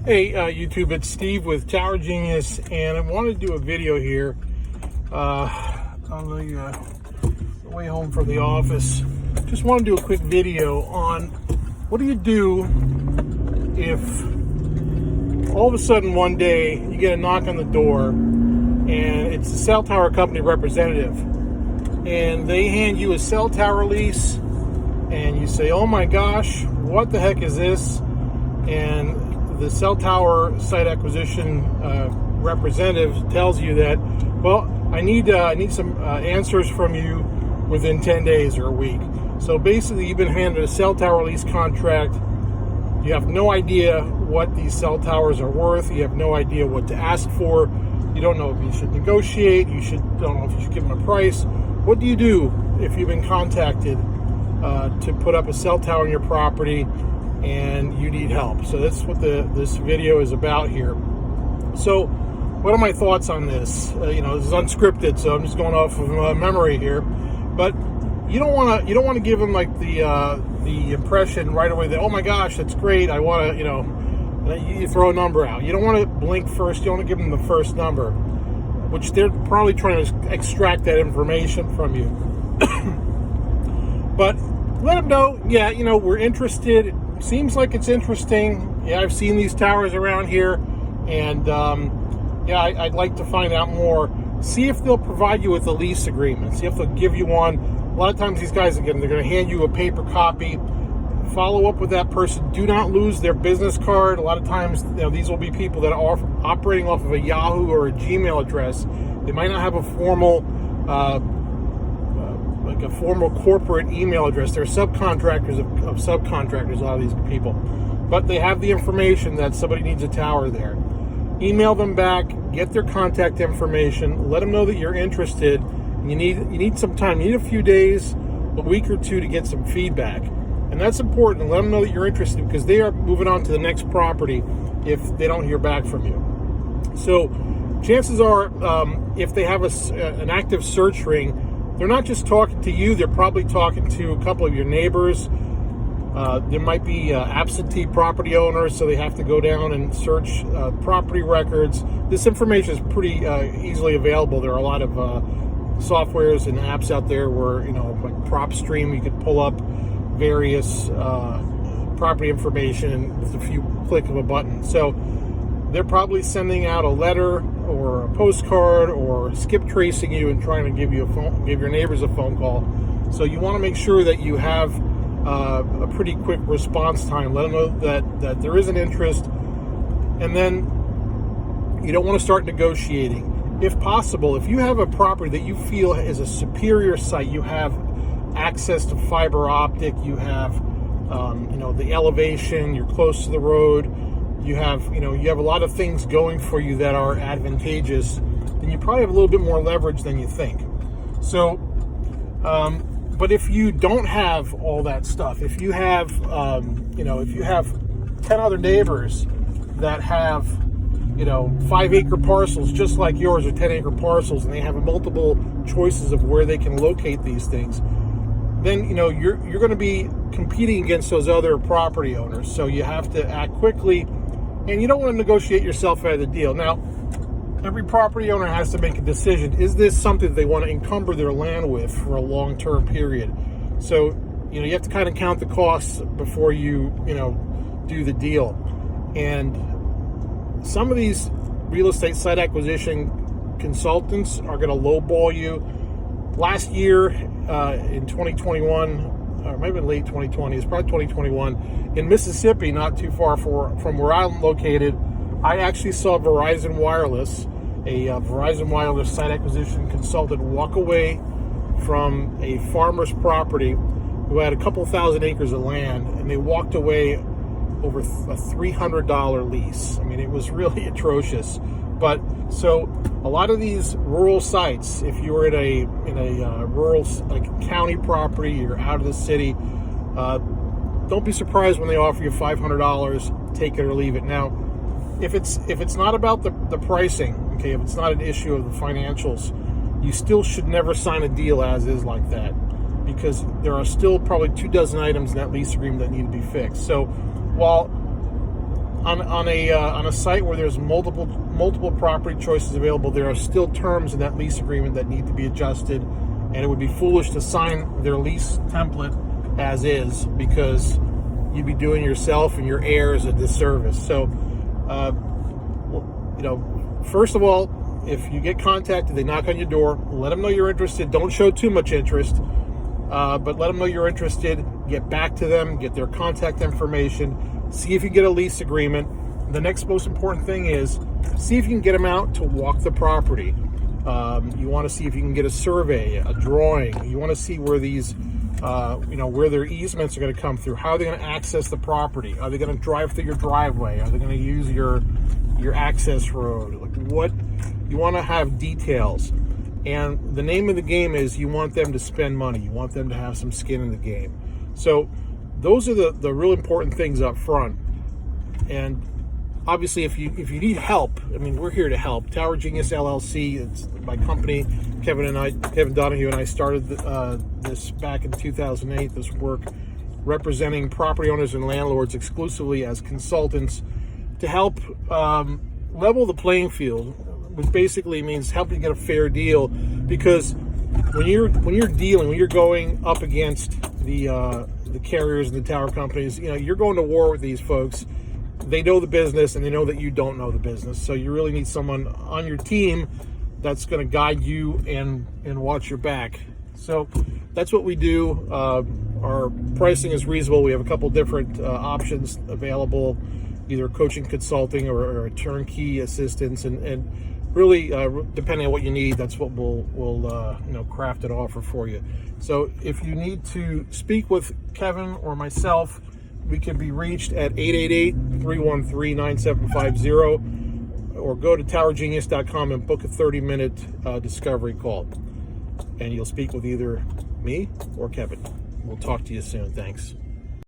Hey, YouTube, it's Steve with Tower Genius, and I wanted to do a video here on the way home from the office. Just want to do a quick video on what do you do if all of a sudden one day you get a knock on the door and it's a cell tower company representative, and they hand you a cell tower lease, and you say, oh my gosh, what the heck is this? And the cell tower site acquisition representative tells you that, well, I need some answers from you within 10 days or a week. So basically, you've been handed a cell tower lease contract. You have no idea what these cell towers are worth. You have no idea what to ask for. You don't know if you should negotiate. Don't know if you should give them a price. What do you do if you've been contacted to put up a cell tower on your property and you need help? So that's what this video is about here. So what are my thoughts on this? This is unscripted, so I'm just going off of memory here. But you don't want to give them like the impression right away that, oh my gosh, that's great, I want to, you throw a number out. You don't want to blink first. You don't want to give them the first number, which they're probably trying to extract that information from you. But let them know, yeah, we're interested. Seems like it's interesting. Yeah, I've seen these towers around here, and I'd like to find out more. See if they'll provide you with a lease agreement. See if they'll give you one. A lot of times these guys, again, they're going to hand you a paper copy. Follow up with that person. Do not lose their business card. A lot of times, these will be people that are operating off of a Yahoo or a Gmail address. They might not have a formal formal corporate email address. They're subcontractors of subcontractors, a lot of these people. But they have the information that somebody needs a tower there. Email them back, get their contact information, let them know that you're interested. And you need some time. You need a few days, a week or two to get some feedback. And that's important. Let them know that you're interested, because they are moving on to the next property if they don't hear back from you. So chances are, if they have an active search ring, they're not just talking to you, they're probably talking to a couple of your neighbors. There might be absentee property owners, so they have to go down and search property records. This information is pretty easily available. There are a lot of softwares and apps out there where, like PropStream, you could pull up various property information with a few click of a button. So they're probably sending out a letter or a postcard or skip tracing you and trying to give your neighbors a phone call. So you want to make sure that you have a pretty quick response time. Let them know that there is an interest, and then you don't want to start negotiating. If possible, if you have a property that you feel is a superior site, you have access to fiber optic, you have the elevation, you're close to the road, you have a lot of things going for you that are advantageous, then you probably have a little bit more leverage than you think. So but if you don't have all that stuff, if you have if you have 10 other neighbors that have 5-acre parcels just like yours, or 10-acre parcels, and they have multiple choices of where they can locate these things, then you're going to be competing against those other property owners. So you have to act quickly, and you don't want to negotiate yourself out of the deal. Now, every property owner has to make a decision. Is this something that they want to encumber their land with for a long-term period? So you have to kind of count the costs before you do the deal. And some of these real estate site acquisition consultants are going to lowball you. Last year, in 2021, or maybe late 2020, it's probably 2021, in Mississippi, not too far from where I'm located, I actually saw Verizon Wireless, a Verizon Wireless site acquisition consultant, walk away from a farmer's property who had a couple thousand acres of land, and they walked away over a $300 lease. I mean, it was really atrocious. But so a lot of these rural sites, if you were in a rural county property, you're out of the city, don't be surprised when they offer you $500, take it or leave it. Now, if it's not about the pricing, okay, if it's not an issue of the financials, you still should never sign a deal as is like that, because there are still probably 24 items in that lease agreement that need to be fixed. So while on a site where there's multiple property choices available, there are still terms in that lease agreement that need to be adjusted, and it would be foolish to sign their lease template as is, because you'd be doing yourself and your heirs a disservice. So, first of all, if you get contacted, they knock on your door, let them know you're interested. Don't show too much interest, but let them know you're interested. Get back to them, get their contact information, see if you get a lease agreement. The next most important thing is see if you can get them out to walk the property. You want to see if you can get a survey, a drawing. You want to see where these, where their easements are going to come through. How are they going to access the property? Are they going to drive through your driveway? Are they going to use your access road? Like, what you want to have details. And the name of the game is you want them to spend money. You want them to have some skin in the game. So those are the real important things up front. And obviously, if you need help, I mean, we're here to help. Tower Genius LLC, it's my company. Kevin Donahue and I started this back in 2008, this work, representing property owners and landlords exclusively as consultants to help level the playing field, which basically means help you get a fair deal. Because when you're going up against the carriers and the tower companies, you're going to war with these folks. They know the business, and they know that you don't know the business. So you really need someone on your team that's going to guide you and watch your back. So that's what we do. Our pricing is reasonable. We have a couple different options available, either coaching, consulting, or a turnkey assistance, and really depending on what you need, that's what we'll craft an offer for you. So if you need to speak with Kevin or myself, we can be reached at 888-313-9750, or go to towergenius.com and book a 30-minute discovery call, and you'll speak with either me or Kevin. We'll talk to you soon. Thanks.